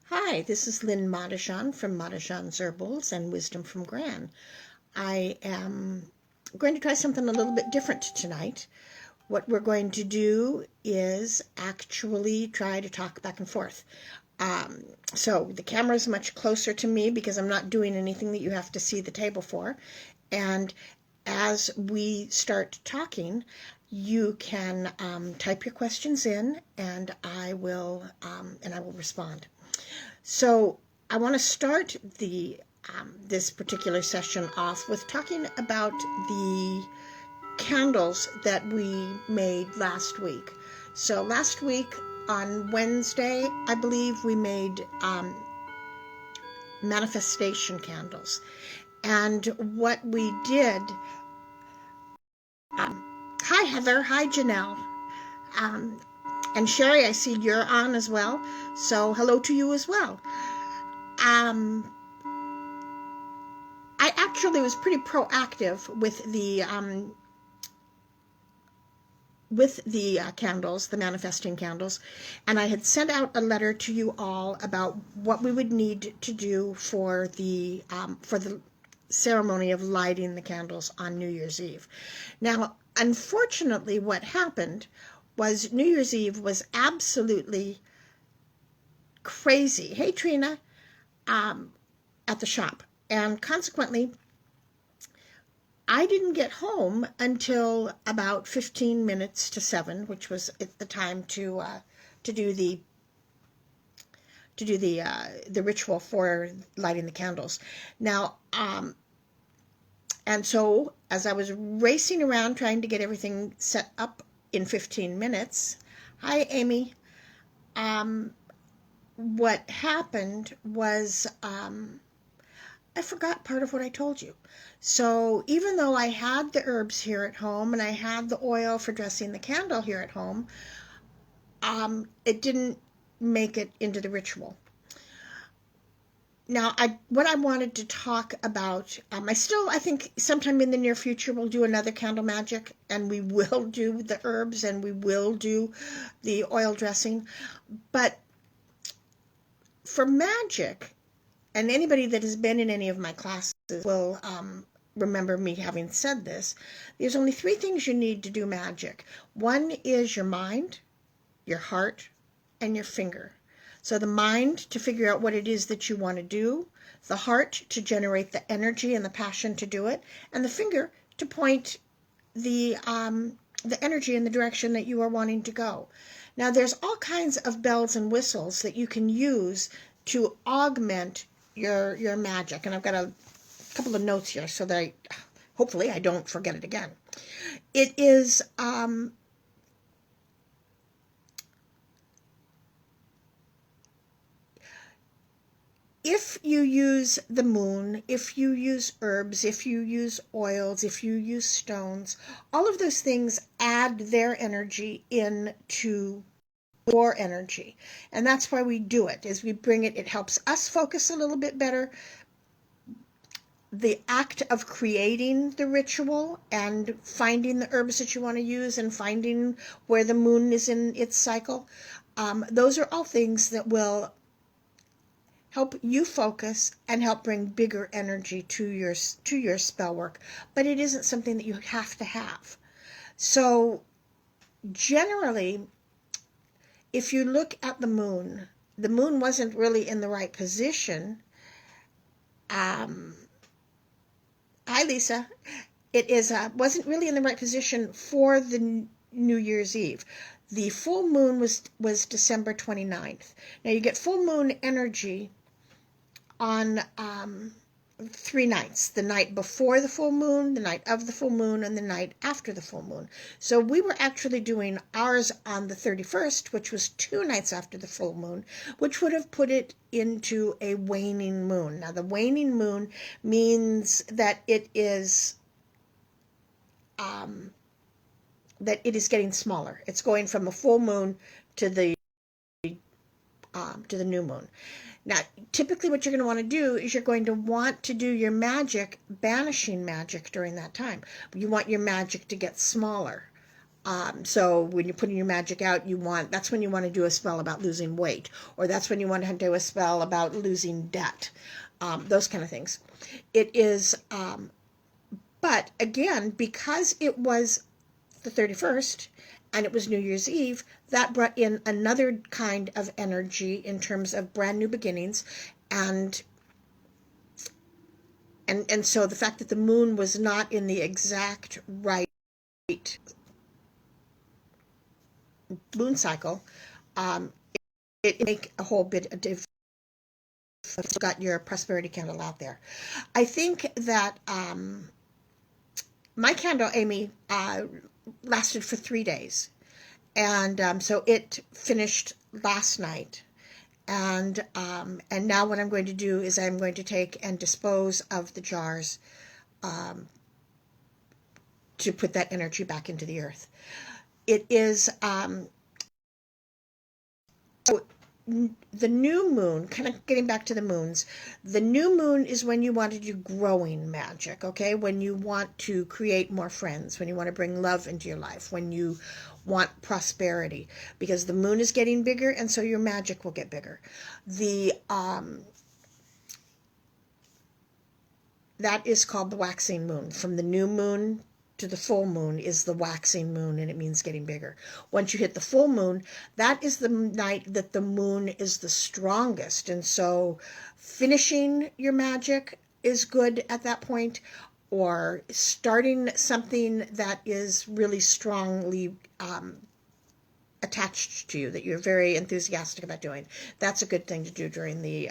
Hi, this is Lynn Madajan from Madajan's Herbals and Wisdom from Gran. I am going to try something a little bit different tonight. What we're going to do is actually try to talk back and forth. So the camera is much closer to me because I'm not doing anything that you have to see the table for. And as we start talking, you can type your questions in, and I will respond. So I want to start this particular session off with talking about the candles that we made last week. So last week on Wednesday, I believe we made manifestation candles. And what we did, hi Heather, hi Janelle, and Sherry, I see you're on as well. So hello to you as well. I actually was pretty proactive with the candles, the manifesting candles, and I had sent out a letter to you all about what we would need to do for the ceremony of lighting the candles on New Year's Eve. Now, unfortunately, what happened was New Year's Eve was absolutely crazy. Hey, Trina, at the shop. And consequently, I didn't get home until about 15 minutes to 7, which was the time to do the ritual for lighting the candles. Now, and so as I was racing around trying to get everything set up in 15 minutes, hi Amy. What happened was I forgot part of what I told you. So even though I had the herbs here at home and I had the oil for dressing the candle here at home, it didn't make it into the ritual. Now, what I wanted to talk about, I think sometime in the near future we'll do another candle magic, and we will do the herbs and we will do the oil dressing. But for magic, and anybody that has been in any of my classes will remember me having said this, there's only 3 things you need to do magic. One is your mind, your heart, and your finger. So the mind to figure out what it is that you want to do, the heart to generate the energy and the passion to do it, and the finger to point the energy in the direction that you are wanting to go. Now there's all kinds of bells and whistles that you can use to augment your magic, and I've got a couple of notes here so that hopefully I don't forget it again. It is if you use the moon, if you use herbs, if you use oils, if you use stones, all of those things add their energy into your energy. And that's why we do it, is we bring it. It helps us focus a little bit better. The act of creating the ritual and finding the herbs that you want to use and finding where the moon is in its cycle, those are all things that will help you focus and help bring bigger energy to your spell work. But it isn't something that you have to have. So generally, if you look at the moon wasn't really in the right position. Hi, Lisa. It wasn't really in the right position for the New Year's Eve. The full moon was December 29th. Now you get full moon energy on 3 nights, the night before the full moon, the night of the full moon, and the night after the full moon. So we were actually doing ours on the 31st, which was 2 nights after the full moon, which would have put it into a waning moon. Now the waning moon means that it is getting smaller. It's going from a full moon to the new moon. Now, typically what you're going to want to do is you're going to want to do your magic, banishing magic during that time. You want your magic to get smaller. So when you're putting your magic out, that's when you want to do a spell about losing weight, or that's when you want to do a spell about losing debt, those kind of things. It is, but again, because it was the 31st and it was New Year's Eve, that brought in another kind of energy in terms of brand new beginnings, and so the fact that the moon was not in the exact right moon cycle, um, it make a whole bit of difference. You've got your prosperity candle out there. I think that my candle, Amy, lasted for 3 days, and so it finished last night. And now what I'm going to do is I'm going to take and dispose of the jars to put that energy back into the earth. It is so the new moon, kind of getting back to the moons, the new moon is when you want to do growing magic, okay? When you want to create more friends, when you want to bring love into your life, when you want prosperity, because the moon is getting bigger, and so your magic will get bigger. That is called the waxing moon. From the new moon to the full moon is the waxing moon, and it means getting bigger. Once you hit the full moon, that is the night that the moon is the strongest, and so finishing your magic is good at that point, or starting something that is really strongly attached to you, that you're very enthusiastic about doing. That's a good thing to do during the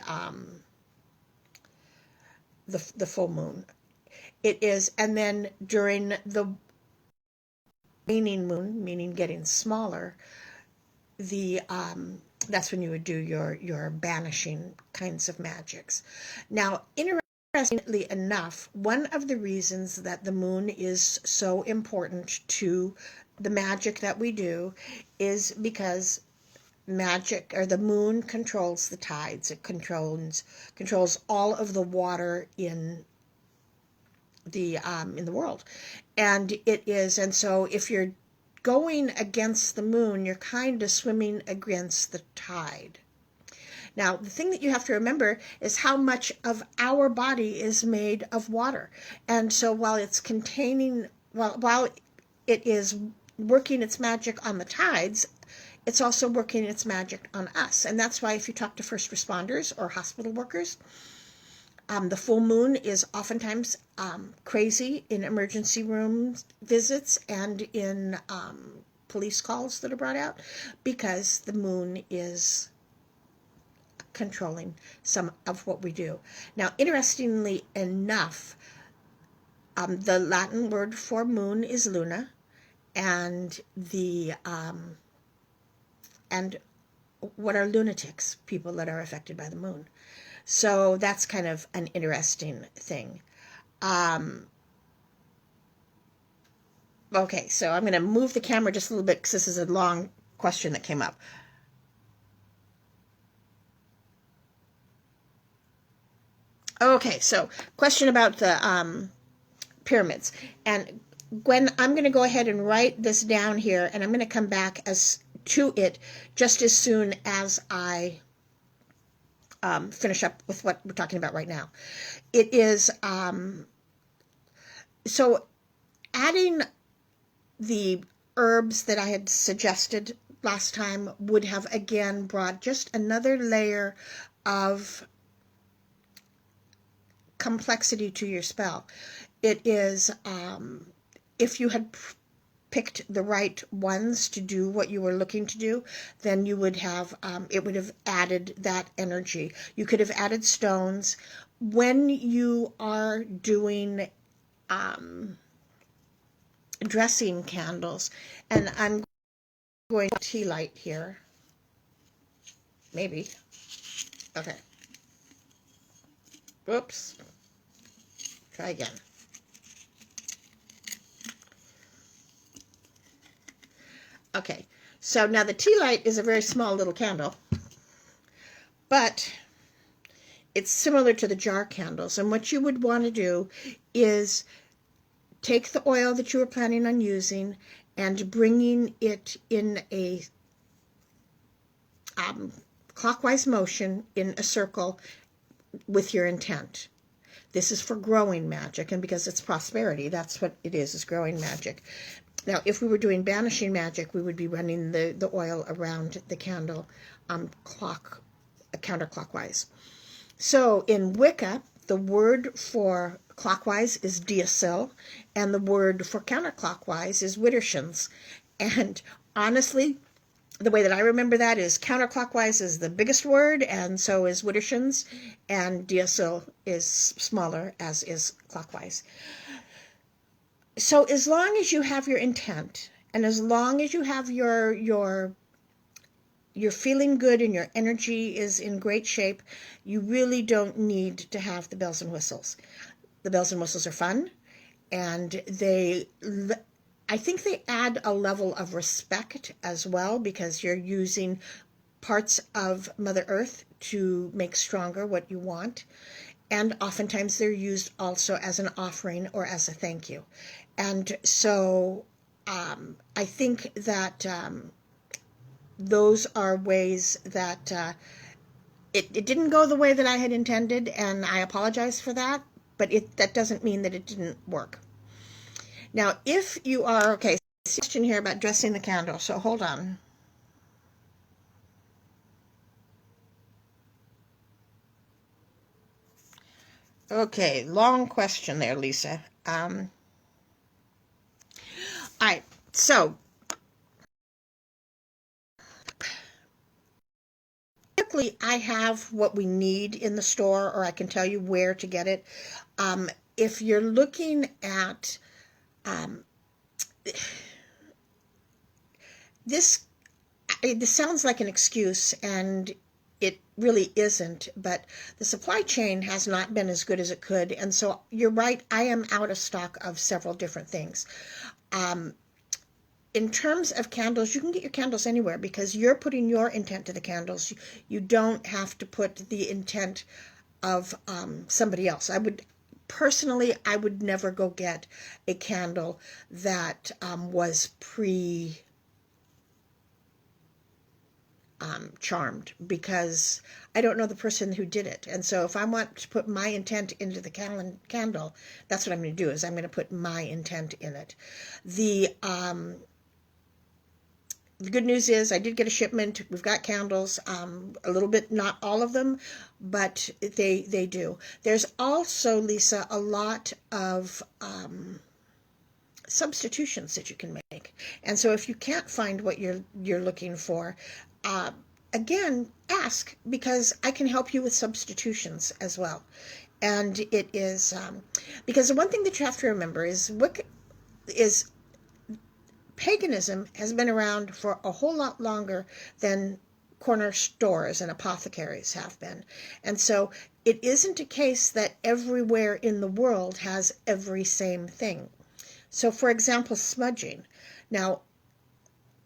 full moon. It is, and then during the waning moon, meaning getting smaller, that's when you would do your banishing kinds of magics. Now, interestingly enough, one of the reasons that the moon is so important to the magic that we do is because magic, or the moon, controls the tides. It controls all of the water in the world, and so if you're going against the moon, you're kind of swimming against the tide. Now, the thing that you have to remember is how much of our body is made of water, and so while it is working its magic on the tides, it's also working its magic on us. And that's why if you talk to first responders or hospital workers, the full moon is oftentimes crazy in emergency room visits and in police calls that are brought out, because the moon is controlling some of what we do. Now, interestingly enough, the Latin word for moon is luna, and and what are lunatics? People that are affected by the moon. So that's kind of an interesting thing. Okay, so I'm going to move the camera just a little bit because this is a long question that came up. Okay, so question about the pyramids. And Gwen, I'm going to go ahead and write this down here, and I'm going to come back to it just as soon as I finish up with what we're talking about right now. It is, so adding the herbs that I had suggested last time would have again brought just another layer of complexity to your spell. It is, if you had picked the right ones to do what you were looking to do, then you would have, it would have added that energy. You could have added stones. When you are doing dressing candles, and I'm going to tea light here, maybe, okay, whoops, try again. Okay, so now the tea light is a very small little candle, but it's similar to the jar candles. And what you would want to do is take the oil that you were planning on using and bringing it in a clockwise motion in a circle with your intent. This is for growing magic, and because it's prosperity, that's what it is growing magic. Now, if we were doing banishing magic, we would be running the oil around the candle counterclockwise. So in Wicca, the word for clockwise is diasil, and the word for counterclockwise is widdershins. And honestly, the way that I remember that is counterclockwise is the biggest word, and so is widdershins, and diasil is smaller, as is clockwise. So as long as you have your intent, and as long as you have you're feeling good and your energy is in great shape, you really don't need to have the bells and whistles. The bells and whistles are fun, and I think they add a level of respect as well, because you're using parts of Mother Earth to make stronger what you want. And oftentimes they're used also as an offering or as a thank you. And so I think that those are ways that it didn't go the way that I had intended, and I apologize for that, but that doesn't mean that it didn't work. Now, if you are, okay, question here about dressing the candle, so hold on. Okay, long question there, Lisa. All right, so typically I have what we need in the store, or I can tell you where to get it. If you're looking at this sounds like an excuse, and it really isn't, but the supply chain has not been as good as it could, and so you're right, I am out of stock of several different things. In terms of candles, you can get your candles anywhere, because you're putting your intent to the candles. You don't have to put the intent of somebody else. I would never go get a candle that was charmed, because I don't know the person who did it. And so if I want to put my intent into the candle, that's what I'm going to do, is I'm going to put my intent in it. The good news is I did get a shipment. We've got candles, a little bit, not all of them, but they do. There's also, Lisa, a lot of substitutions that you can make. And so if you can't find what you're looking for, again, ask, because I can help you with substitutions as well. And it is, because the one thing that you have to remember is paganism has been around for a whole lot longer than corner stores and apothecaries have been. And so it isn't a case that everywhere in the world has every same thing. So for example, smudging. Now,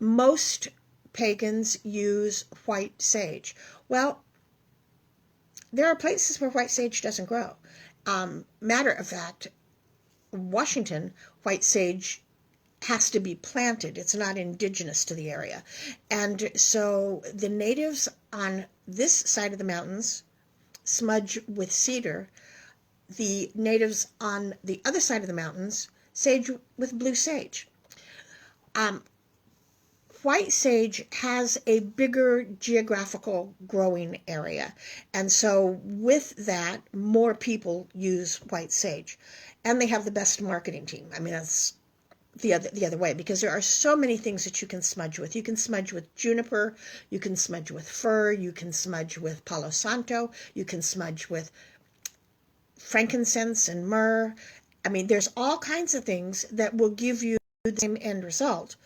most pagans use white sage. Well, there are places where white sage doesn't grow. Matter of fact, Washington, white sage has to be planted. It's not indigenous to the area. And so the natives on this side of the mountains smudge with cedar. The natives on the other side of the mountains sage with blue sage. White sage has a bigger geographical growing area. And so with that, more people use white sage. And they have the best marketing team. I mean, that's the other way, because there are so many things that you can smudge with. You can smudge with juniper, you can smudge with fir, you can smudge with palo santo, you can smudge with frankincense and myrrh. I mean, there's all kinds of things that will give you the same end result.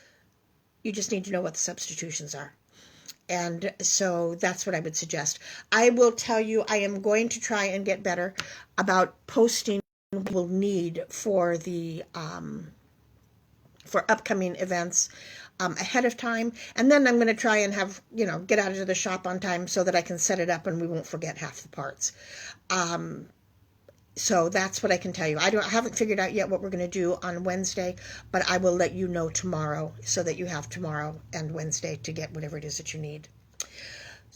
You just need to know what the substitutions are. And so that's what I would suggest. I will tell you, I am going to try and get better about posting what we'll need for the for upcoming events ahead of time, and then I'm going to try and have, get out of the shop on time so that I can set it up and we won't forget half the parts. So that's what I can tell you. I haven't figured out yet what we're going to do on Wednesday, but I will let you know tomorrow so that you have tomorrow and Wednesday to get whatever it is that you need.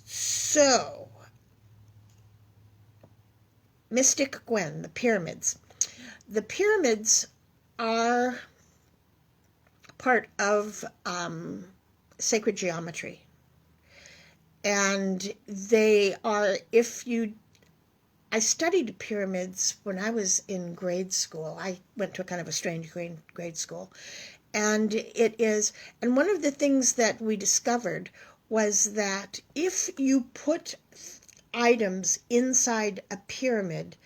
So, Mystic Gwen, the pyramids. The pyramids are part of sacred geometry. And they are, I studied pyramids when I was in grade school. I went to a kind of a strange grade school. And one of the things that we discovered was that if you put items inside a pyramid,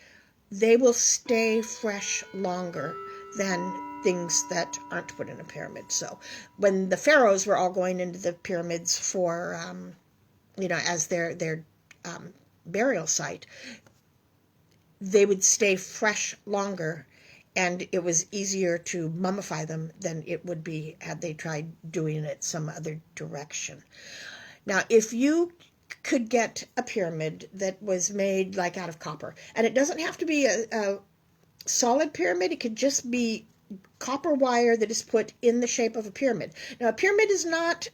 they will stay fresh longer than things that aren't put in a pyramid. So when the pharaohs were all going into the pyramids for, as their burial site, they would stay fresh longer, and it was easier to mummify them than it would be had they tried doing it some other direction. Now, if you could get a pyramid that was made like out of copper, and it doesn't have to be a solid pyramid, it could just be copper wire that is put in the shape of a pyramid. Now, a pyramid is not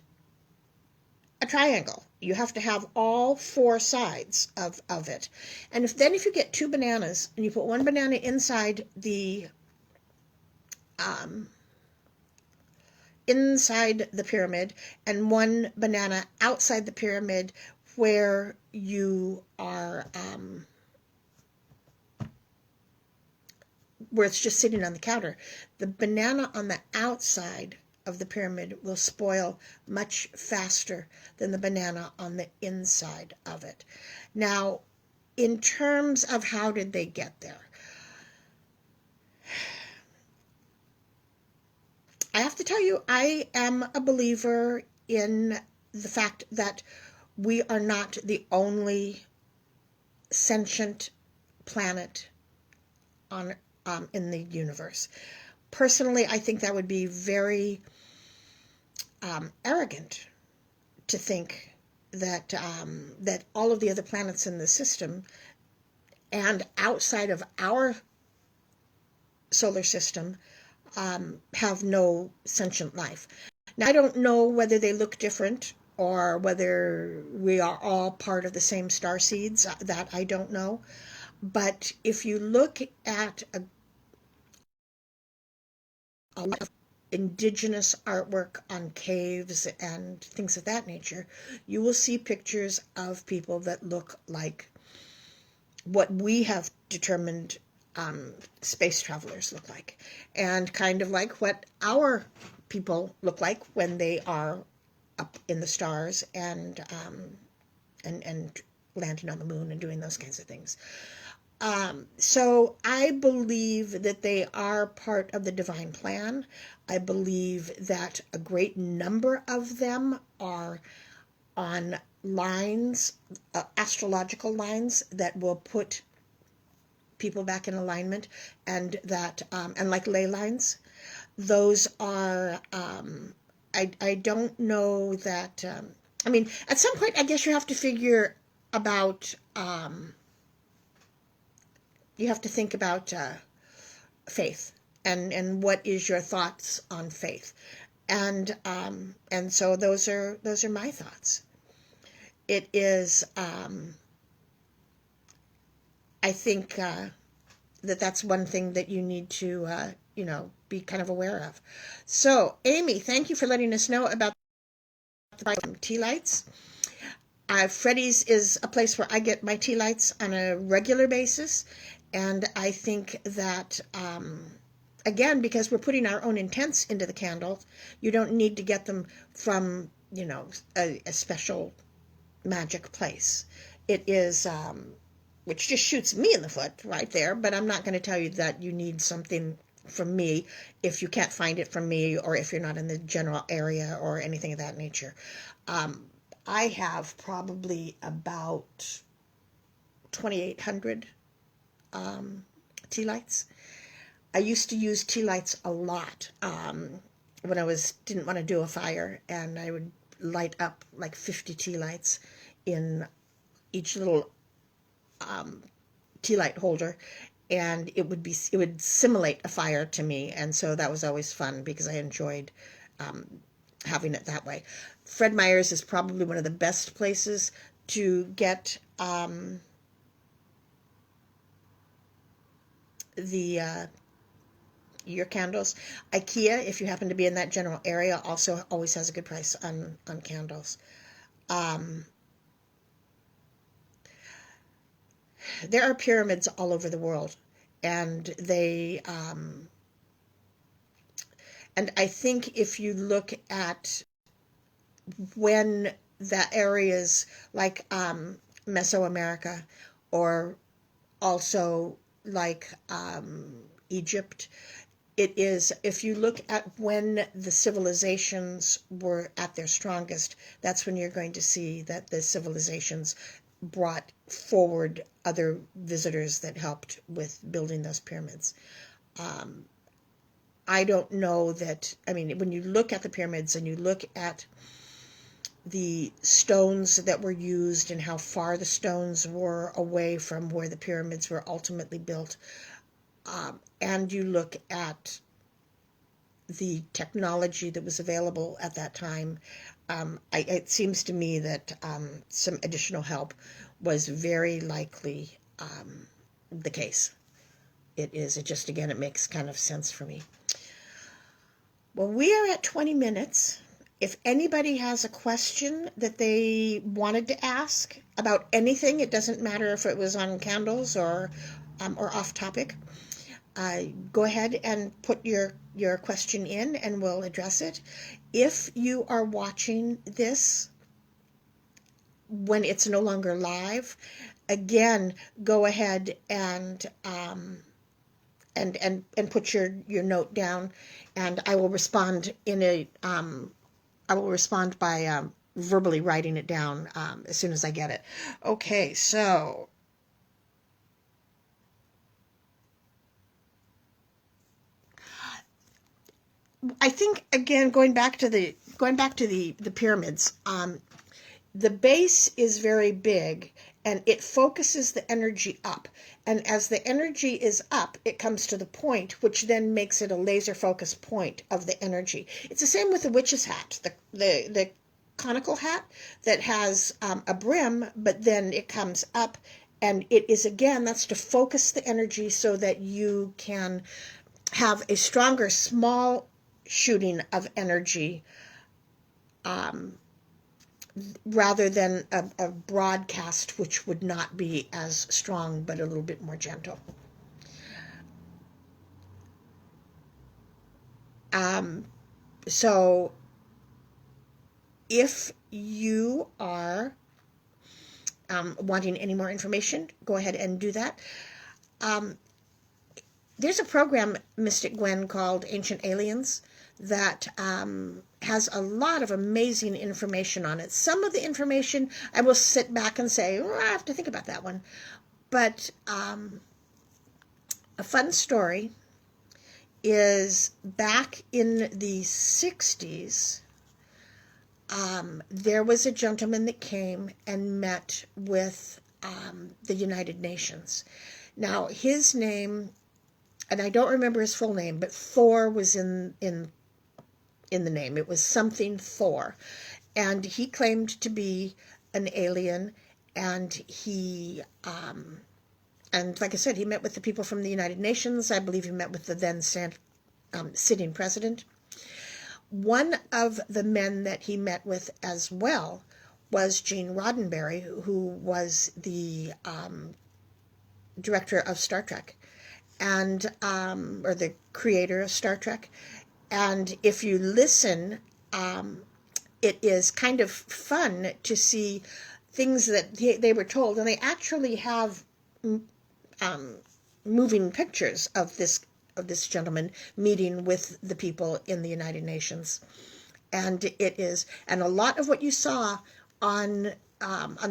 a triangle. You have to have all four sides of it. And if you get two bananas and you put one banana inside the pyramid and one banana outside the pyramid where you are where it's just sitting on the counter, the banana on the outside of the pyramid will spoil much faster than the banana on the inside of it. Now, in terms of how did they get there, I have to tell you, I am a believer in the fact that we are not the only sentient planet on in the universe. Personally, I think that would be very arrogant to think that that all of the other planets in the system and outside of our solar system have no sentient life. Now, I don't know whether they look different or whether we are all part of the same star seeds. That I don't know. But if you look at a lot of indigenous artwork on caves and things of that nature, you will see pictures of people that look like what we have determined space travelers look like, and kind of like what our people look like when they are up in the stars and landing on the moon and doing those kinds of things. So I believe that they are part of the divine plan. I believe that a great number of them are on lines, astrological lines that will put people back in alignment, and that and like ley lines, those are I don't know that I mean, at some point I guess you have to figure about you have to think about faith and what is your thoughts on faith, and so those are my thoughts. It is I think that that's one thing that you need to be kind of aware of. So Amy, thank you for letting us know about the tea lights. Freddy's is a place where I get my tea lights on a regular basis, and I think that again, because we're putting our own intents into the candles, you don't need to get them from a special magic place. It is which just shoots me in the foot right there, but I'm not going to tell you that you need something from me if you can't find it from me, or if you're not in the general area or anything of that nature. I have probably about 2,800 tea lights. I used to use tea lights a lot when I didn't want to do a fire, and I would light up like 50 tea lights in each little tea light holder, and it would simulate a fire to me, and so that was always fun because I enjoyed having it that way. Fred Meyer's is probably one of the best places to get the your candles. IKEA, if you happen to be in that general area, also always has a good price on candles. There are pyramids all over the world, and and I think if you look at when the areas like Mesoamerica, or also like Egypt, it is, if you look at when the civilizations were at their strongest, that's when you're going to see that the civilizations brought forward other visitors that helped with building those pyramids. I don't know that, I mean, when you look at the pyramids and you look at the stones that were used and how far the stones were away from where the pyramids were ultimately built, and you look at the technology that was available at that time, it seems to me that some additional help was very likely the case. It is. It just, again, it makes kind of sense for me. Well, we are at 20 minutes. If anybody has a question that they wanted to ask about anything, it doesn't matter if it was on candles or off topic, go ahead and put your question in and we'll address it. If you are watching this when it's no longer live, again, go ahead and put your note down, and I will respond by verbally writing it down as soon as I get it. Okay, so I think, again, going back to the pyramids, the base is very big and it focuses the energy up. And as the energy is up, it comes to the point, which then makes it a laser focus point of the energy. It's the same with the witch's hat, the conical hat that has a brim, but then it comes up, and it is, again, that's to focus the energy so that you can have a stronger small shooting of energy, rather than a broadcast, which would not be as strong but a little bit more gentle. So if you are wanting any more information, go ahead and do that. There's a program, Mystic Gwen, called Ancient Aliens that has a lot of amazing information on it. Some of the information I will sit back and say, I have to think about that one. But a fun story is back in the 60s, there was a gentleman that came and met with the United Nations. Now, his name, and I don't remember his full name, but Thor was in the name. It was something Thor. And he claimed to be an alien, and he, and like I said, he met with the people from the United Nations. I believe he met with the then sitting president. One of the men that he met with as well was Gene Roddenberry, who was the director of Star Trek, and or the creator of Star Trek. And if you listen, it is kind of fun to see things that they were told, and they actually have moving pictures of this gentleman meeting with the people in the United Nations. And it is, and a lot of what you saw on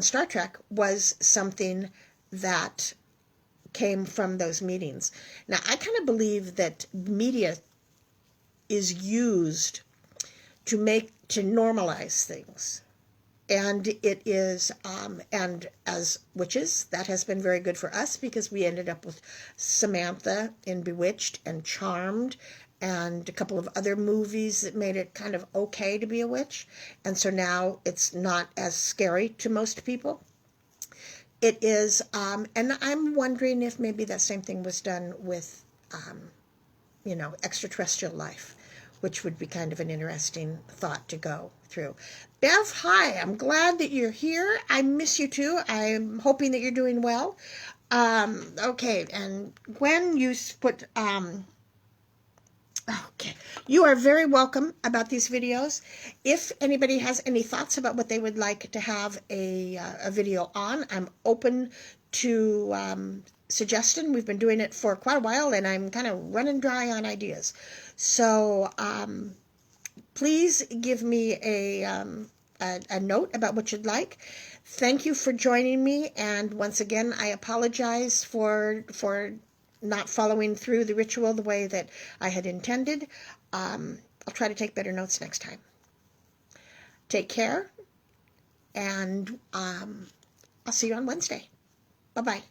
Star Trek was something that came from those meetings. Now, I kind of believe that media is used to normalize things. And it is, and as witches, that has been very good for us because we ended up with Samantha in Bewitched and Charmed and a couple of other movies that made it kind of okay to be a witch. And so now it's not as scary to most people. It is, and I'm wondering if maybe that same thing was done with, extraterrestrial life, which would be kind of an interesting thought to go through. Bev, hi, I'm glad that you're here. I miss you too. I'm hoping that you're doing well. Okay, and Gwen, you put, okay, you are very welcome about these videos. If anybody has any thoughts about what they would like to have a video on, I'm open to suggestion. We've been doing it for quite a while, and I'm kind of running dry on ideas. So please give me a note about what you'd like. Thank you for joining me, and once again, I apologize for not following through the ritual the way that I had intended. I'll try to take better notes next time. Take care, and I'll see you on Wednesday. Bye-bye.